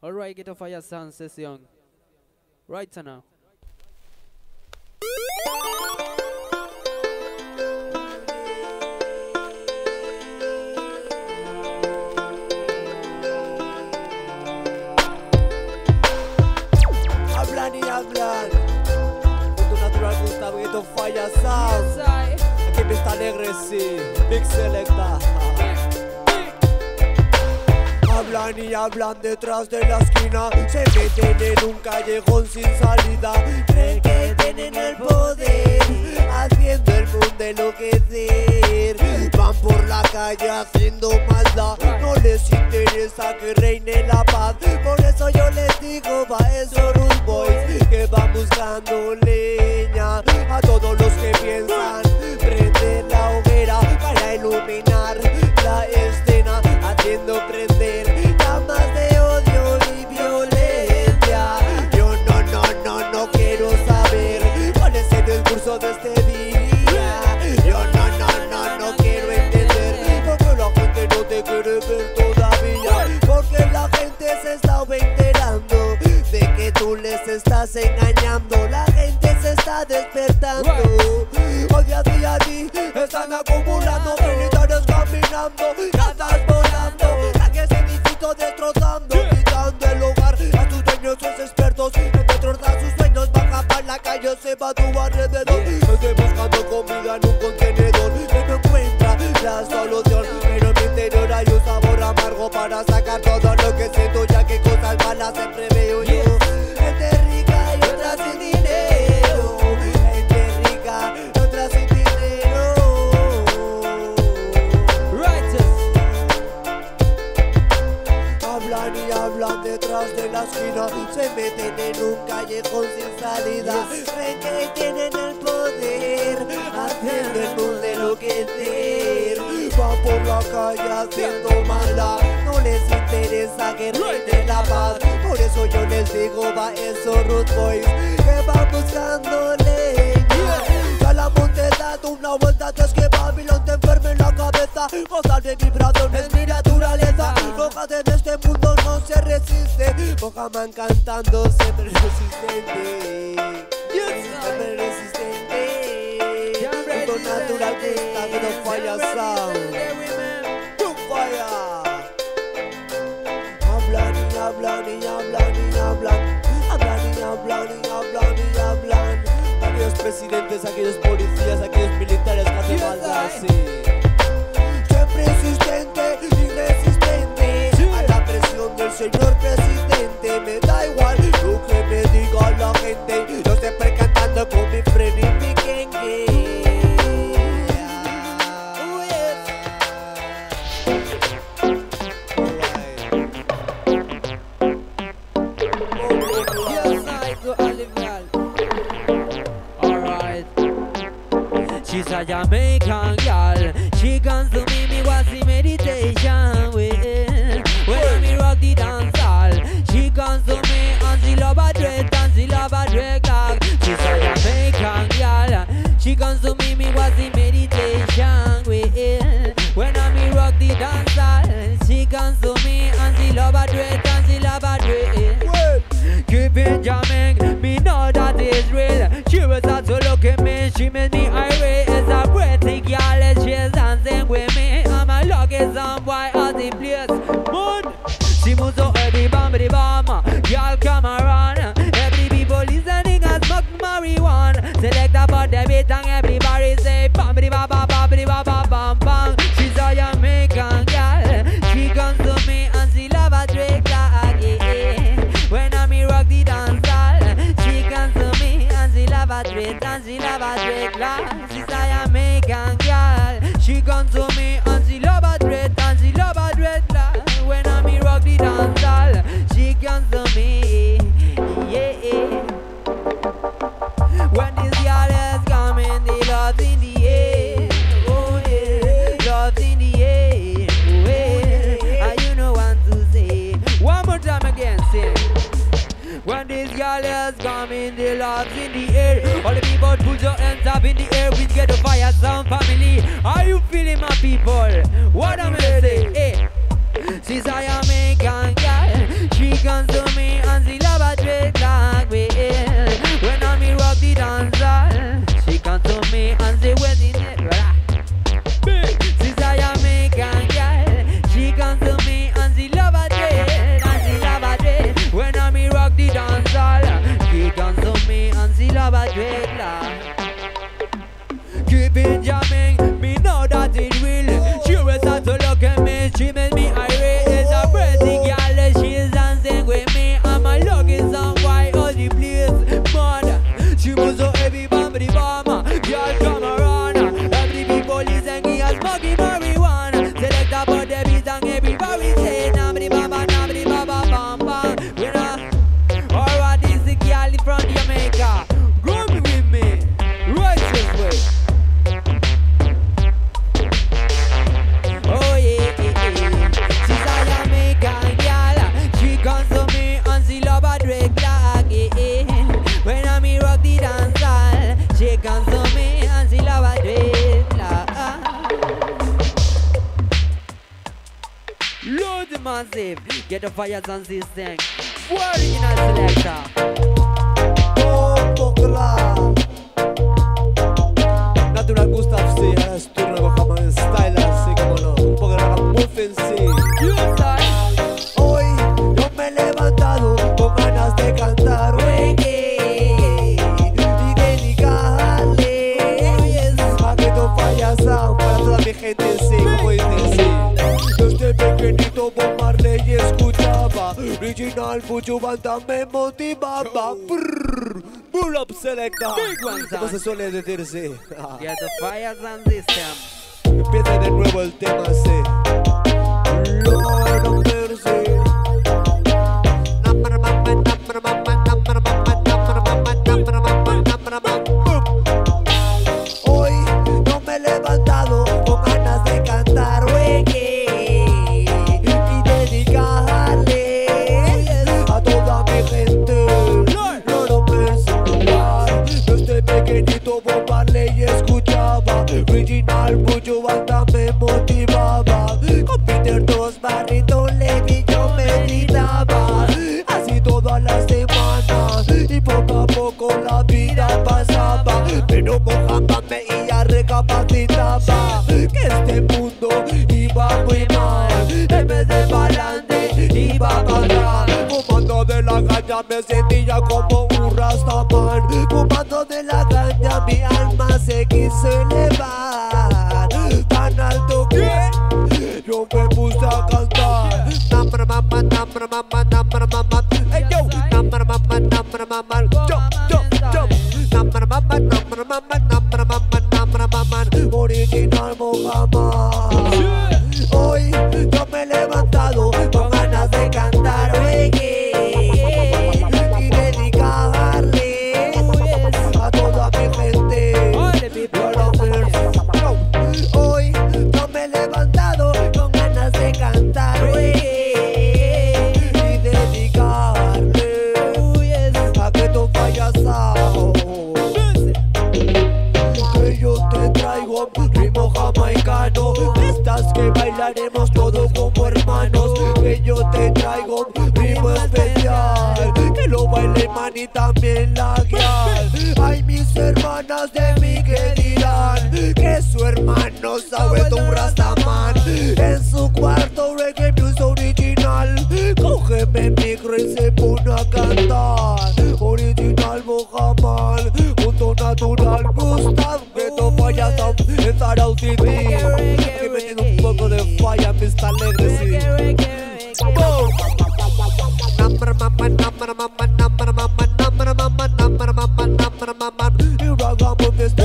Alright, get off of your sound session. Right now. Hablan y hablan. Punto natural Gustavo, get off of your sound. Aquí me está alegre, sí. Big Selecta. Hablan y hablan detrás de la esquina, se meten en un callejón sin salida. Creen que tienen el poder, haciendo el mundo enloquecer. Van por la calle haciendo maldad, no les interesa que reine la paz. Por eso yo les digo, va esos Rude Boys que van buscando leña. A todos los que piensan prender la hoguera para iluminar la escena, haciendo prender llamas de odio y violencia. Yo no quiero saber cuál es el discurso de este día. Yo no quiero entender porque la gente no te quiere ver todavía. Porque la gente se está enterando de que tú les estás engañando. La gente se está despertando. Hoy a día están acumulando militares caminando, casas volando, tanques edificios destrozando, quitando el hogar a tus dueños, sus expertos en destrozar sus sueños. Baja para la calle, se va a tu alrededor. Estoy buscando comida en un contenedor que no encuentra la solución, pero en mi interior hay un sabor amargo para sacar todo lo que siento, ya que cosas malas siempre veo yo. Gente rica y otra sin dinero, gente rica y otra sin dinero. Hablan y hablan detrás de la esquina, se meten en un callejón sin salida. Creen que tienen el poder, haciendo el mundo enloquecer. Van por la calle haciendo maldad, no les interesa que reine la paz. Por eso yo les digo, va esos Rude Boys que van buscando leña. Ya la monte dado una vuelta, es que Babilón te enferme en la cabeza. Gozar de vibraciones, mi naturaleza. Rojas en este mundo no se resiste. Mohaman cantando, siempre resistente. Siempre resistente. Mundo natural que está, que no falla sound. No falla. Hablan y hablan y hablan y hablan. Hablan y hablan y hablan y hablan. Aquellos presidentes, aquellos policías, aquellos militares que hacen maldad, sí. Siempre resistente y resistente a la presión del señor presidente. Me da igual lo que me diga la gente, yo siempre cantando con mi friend y mi kengue. She's a Jamaican girl. She comes to me was the meditation with. When me rock the dance hall, she comes to me and she love a dread and she love a dreadlock. She's a Jamaican girl. She comes to me was the meditation with. When I me rock the dance hall, she comes to me and she love a dread and she love a dread. Keep it jamming, me know that is real. She was out to look at me, she made me irate. It's a pretty girl and she's dancing with me. I'm a lucky some boy at the place. Moon, she moves so heavy, bambity bomb. Y'all come around, every people listening and smoke marijuana. Select about the beat and everybody say bambity ba ba bambity ba ba bam bam. She's a Jamaican girl. She comes to me and she love a drink like yeah. When I me rock the dance hall, she comes to me and she love a drink and she love a drink like. She's a Jamaican girl. She comes to me and she love a drink and she love a drink like. When I me rock the dance hall, she comes to me, yeah. When this girl is coming, the love's in the air, oh yeah, love's in the air, oh yeah. And you know what to say. One more time again, sing. When this girl is coming, the love's in the air. All the people put your hands up in the air. We get the fire sound family. Are you feeling my people? What I'm gonna say? Hey. She's a Jamaican girl. She comes to me and she love a dreadlock. When I me rock the dance hall, she comes to me and she wear the net. She's a Jamaican girl. She comes to me and she love a dread, and she love a dread. When I me rock the dance hall, she comes to me and she love a dreadlock. Keep it jamming, me know that it will. She was out to look at me, she made me irate. It's a pretty girl, she's dancing with me. I'm a lucky song, why all the place mad. She moves so heavy, bumpity bomber. Girl, come around. Every people listen, he has smoking marijuana. Select about the beat and everybody say, nabity bamba, bamba. You know, alright, this is the girl from Jamaica. Go with me, right this way. Oh yeah, she's a Jamaican girl. She comes to me and she love a dreadlock. When I me rock the dance hall, she comes to me and she love a dreadlock. Load massive, get the fire sound system. Original selector. Natural Gustav, sí, ahora es turno, cojamos en style, así como no. Un poco de la muffin, sí. Hoy yo me he levantado con ganas de cantar reggae y dedicarle a que no fallas sound para toda mi gente, sí, como dicen, sí. Desde pequeñito Bob Marley escuchaba, original Buju Banton me motivaba. Pull up selecta, como se suele decir, sí. Get the fire sound system. Empieza de nuevo el tema, sí. Lord of mercy. Hoy no me he levantado con ganas de cantar reggae y dedicarle a toda mi gente. Lord of mercy. Desde pequeñito Bob Marley escuchaba, original Buju Banton me motivaba. Con Peter Tosh, Barrington Levy yo meditaba, así todas las semanas, y poco a poco la vida pasaba. Pero Mohammed me iba recapacitaba que este mundo iba muy mal, en vez de pa'lante iba para atrás. Fumando de la caña me sentía como un rastaman. Fumando de la caña mi alma se quiso elevar tan alto que yo me puse a cantar. Hey yo, original Mohammed. Hoy yo me he levantado con ganas de cantar reggae y dedicarle a toda mi gente. Hoy yo me he levantado con ganas de cantar reggae y dedicarle a que tú fallas que yo te traigo ritmo jamaicano, estas que bailaremos todos como hermanos. Que yo te traigo ritmo especial, que lo baile man y también la guial. Ay, mis hermanas de mí que dirán que su hermano se ha vuelto un rastaman. En su cuarto reggae music original, cógeme el micro y se pone a cantar. Original Mohammed, junto natural Gustav, que no falla en Zarauz City. Que metiendo un poco de falla en Vista Alegre, sí. ¡Boom! Y hagamos fiesta.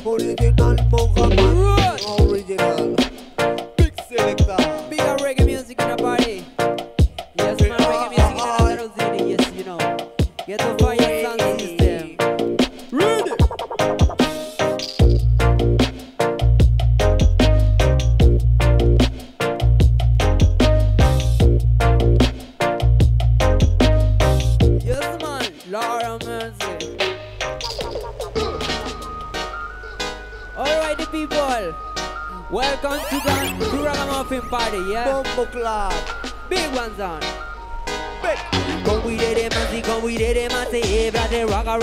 Original Mohammed, original. Big selecta. Big reggae music in a party. Yes, man, reggae music in a Zarauz City. Yes, you know. Get the fire sound system. Ready? Welcome to the Ragamuffin party, yeah? Bombo Club. Big ones on. Big. Come we did it, brother, ragga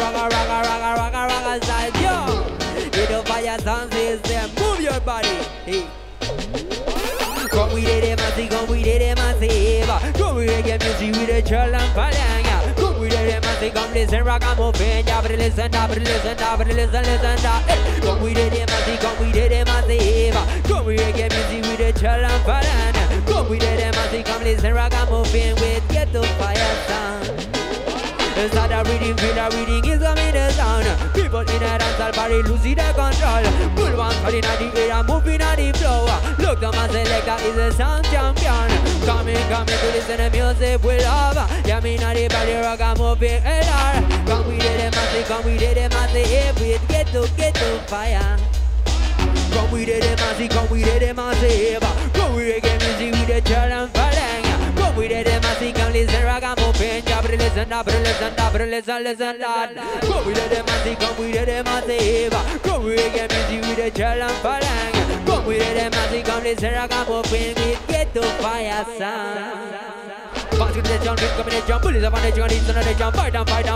style, yo. Hit the fire sound system, move your body, hey. Come we did it, come we reggae music with a chill and palanga. Come we did it, come listen, ragamuffin, yeah, but listen, listen. Come we did it, come we reggae music with a chill and palanga. Come we did it, come listen, ragamuffin with ghetto fire sound. Start a reading, feel a reading is coming the sound. People in a dance party losing their control. Pull one card in the air, moving on the floor. Look, the man selector is a sound champion. Coming to listen to music we love. Yeah, me not the body ragamuffin LR. Come we did it, massive, with get to fire. Come we did it, massive. Come we reggae music with a chill and falling. Come we did it, massive, come listen ragamuffin. Yeah, but listen, lad. Come we did it, massive. Come we reggae music with a chill and falling. Come we did it, massive, come listen ragamuffin with get to fire sound. Bounce to the jump, come in the jump, bullies up on the jump, listen to the jump, fight down, like a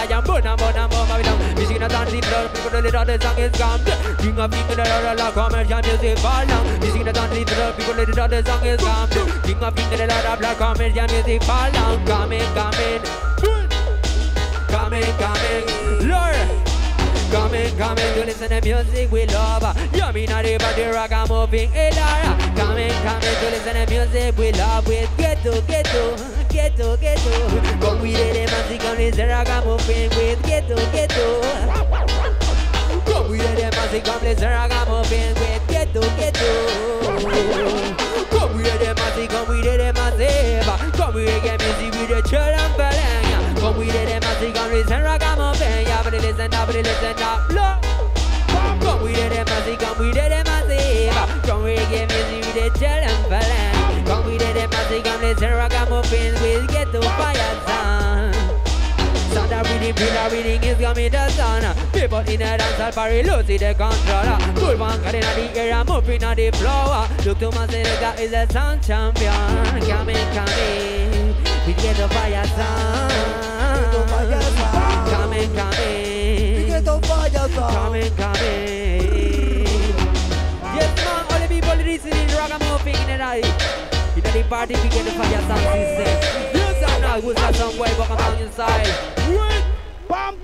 jump, burn down, music in a dance, the floor, people know the song is come. King of king, the commercial music fall down. Music in a dance, the floor, people know the song is come. King of king, the commercial music fall down. Coming, Lord. Coming to listen to music we love. You mean not about the ragamuffin LR. Coming to listen to music we love with get to. Come we did it, man, come listen ragamuffin with get to. Come we did it, man, come listen ragamuffin with get to. Come we did it, man, come we reggae music with the chill and balance. Come we did it, man, come listen ragamuffin. Yeah, but listen up, look. Come we did it, man, come reggae music with the chill and balance. Come we did it, man, come listen ragamuffin with get to fire sound. Sound of reading, feel a reading is coming the sun. People in a dance party losing the control. Pull one card in the air, moving on the floor. Look to my selector is a sound champion. Coming, we get the fire sound. Coming, yes man, all the people listening to ragamuffin in the night. In the party, we get the fire sound system. Yes, I know, we'll have some way back on inside. Bam!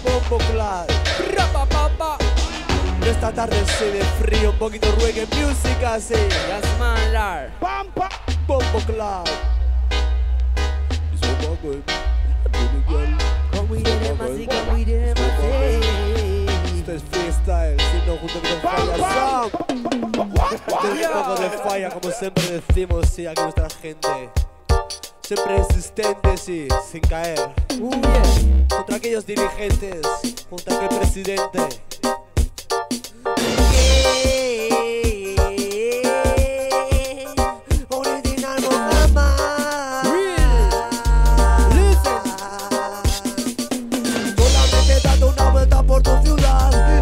Bombo Club. Esta tarde se ve frío, un poquito reggae music así. Yes man, Lord. Bam, bam. Bombo Club. Esto es freestyle, sino junto con Fire Sound. Esto es un poco de falla, como siempre decimos, sí, aquí nuestra gente. Siempre resistentes, sí, sin caer. Contra aquellos dirigentes, contra aquel presidente.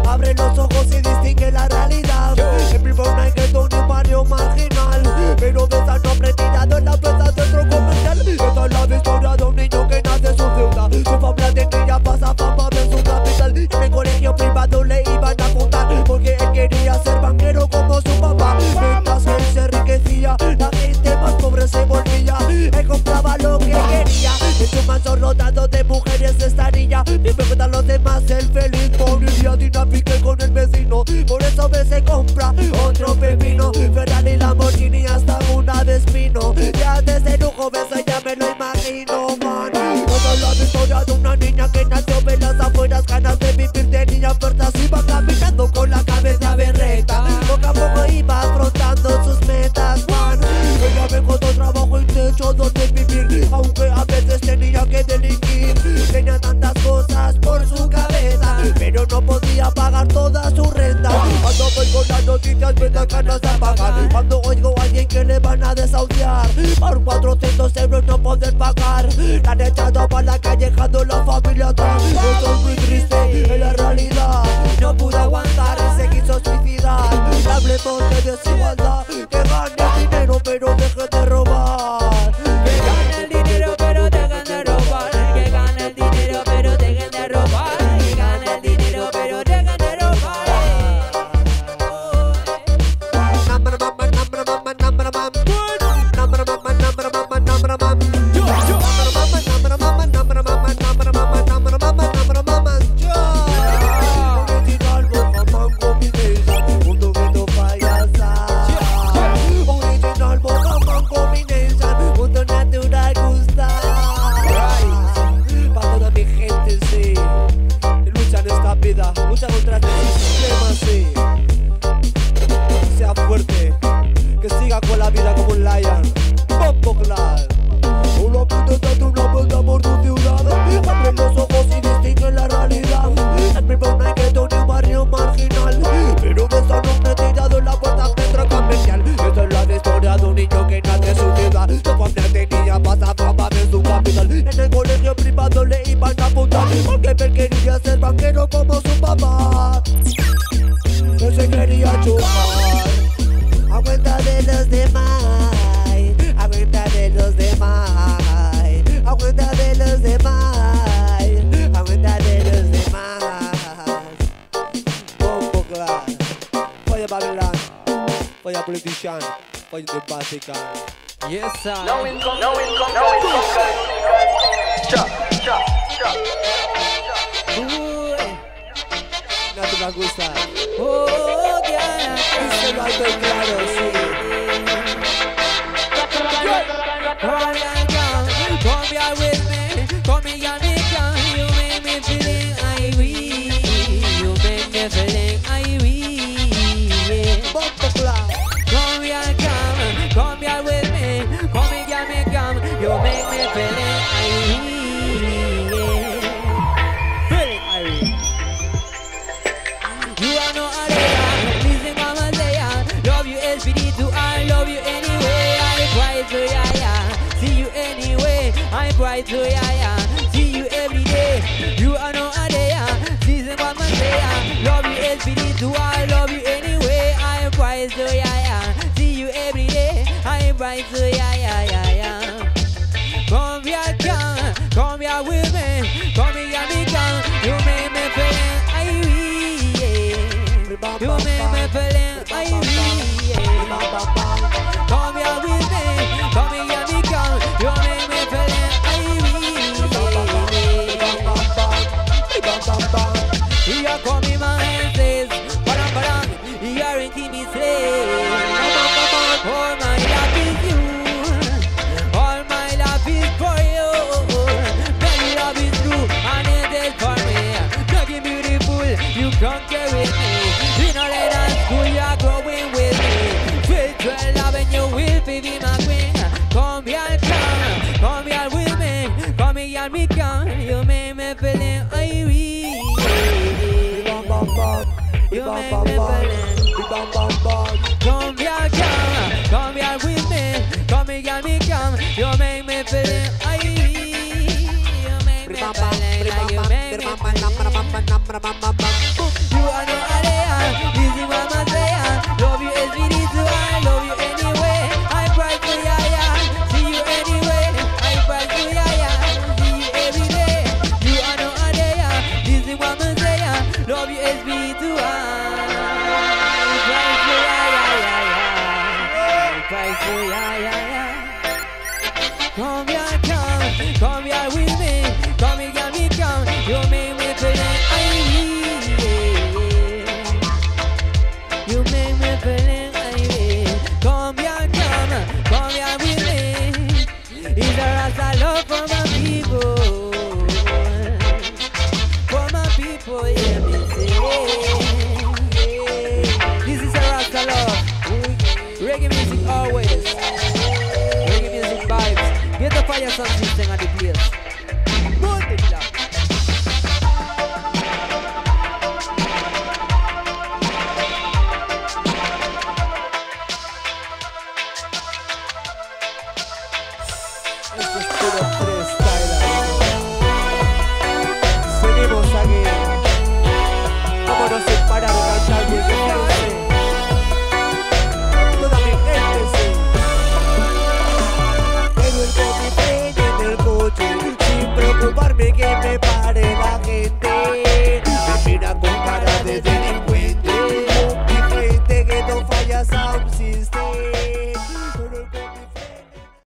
Abre los ojos y distingue la realidad. En Bilbao no hay gueto ni barrio marginal, pero de esa no retirado en la plaza centro comercial. Esta es la historia de un niño que nace en su ciudad. Su familia de cría pasa fama en su capital. En el colegio privado le iban a apuntar, porque él quería ser banquero como su papá. Mientras él se enriquecía, la gente más pobre se volvía. Él compraba lo que quería. En su manso rodado de mujeres estaría. Ni me cuentan los demás, el feliz moriría. Pique con el vecino, por eso me se compra otro pepino. Ferrari, Lamborghini, hasta una de espino. Ya desde un joven ya me lo imagino, man. Toda la historia de una niña que nació en las afueras, ganas de vivir, tenía fuerzas, iba caminando con la cabeza berreta. Poco a poco iba afrontando sus metas, man. Ella me encontró trabajo y techo donde vivir, aunque a veces tenía que delinquir. Tenía tantas cosas por su cabeza, pero no podía pagar toda su renta. Cuando voy con las noticias me dan ganas de pagar. Cuando oigo a alguien que le van a desahuciar por 400 euros no poder pagar, la han echado para la calle dejando la familia atrás. Esto es muy triste, en la realidad no pude aguantar, se quiso suicidar. queremos de desigualdad. Que gane el dinero pero deje de robar. Que gane el dinero pero dejen de robar. Que gane el dinero pero dejen de robar. Que gane el dinero pero dejen de robar. Lucha contra este sistema, sí. Sea fuerte, que siga con la vida como un lion. Bombo Clad. Una puta dando una vuelta por tu ciudad. Abre los ojos y distingue la realidad. El primer no hay que ni un barrio marginal. Pero de esa nombre tirado en la puerta centro comercial. Esta es la historia de un niño que nace en su ciudad. Su familia tenía pasa fama de su capital. En el colegio privado le iban a apuntar. Porque él quería ser banquero como su papá. Él se quería chupar a cuenta de los demás. A cuenta de los demás. A cuenta de los demás. A cuenta de los demás. Bombo Clad. Fire Babylon. Fire Politician. Fire the Vatican. Yes, sir. No income, no income, no income. Chop, chop, chop. No te va a gustar. Oh, yeah. Dice lo alto y claro, sí. Come here with me. Come here, me can. You make me feeling irie. You make me feeling irie. Bombo Clad. Come here with me. Come here, me can. You make me feeling irie. Feeling irie. You are no idea. Listen, mama say love you SPD2. I love you anyway. I cry to ya. See you anyway. I cry to ya. See you every day. You are no idea. Listen, mama say love you SPD2. I love you anyway. I cry to ya. See you every day. I cry to ya. Come here with me. Come here, me come. You make me feeling irie. You make me feeling irie. Come here with me. Come here, me come. You make me feeling irie. Here come my hands, badang badang. Here ain't me slave. All my love is you. All my love is for you. Baby, love is true and it is for me. Looking beautiful, you come here with me. In a later school, you're growing with me. Spiritual love and you will be my queen. Come here with me. Come here, me come. You make me feeling irie. You make me feeling. Come here with me. Come here, me come. You make me feeling irie. You make me feeling like you make me feeling. You are no idea. This is what I say. Love you SPD2. I love you anyway. I cry to ya. See you anyway. I cry to ya. See you every day. You are no idea. This is what I say. Love you SPD2. I cry to ya. I cry to ya. Come here with me. Come here, me come. You make me feeling irie. You make me feeling irie. Come here with me. It's a Rasta love for my people. For my people, yeah, me say. This is a Rasta love. Reggae music always. Reggae music vibes. Get the fire, something.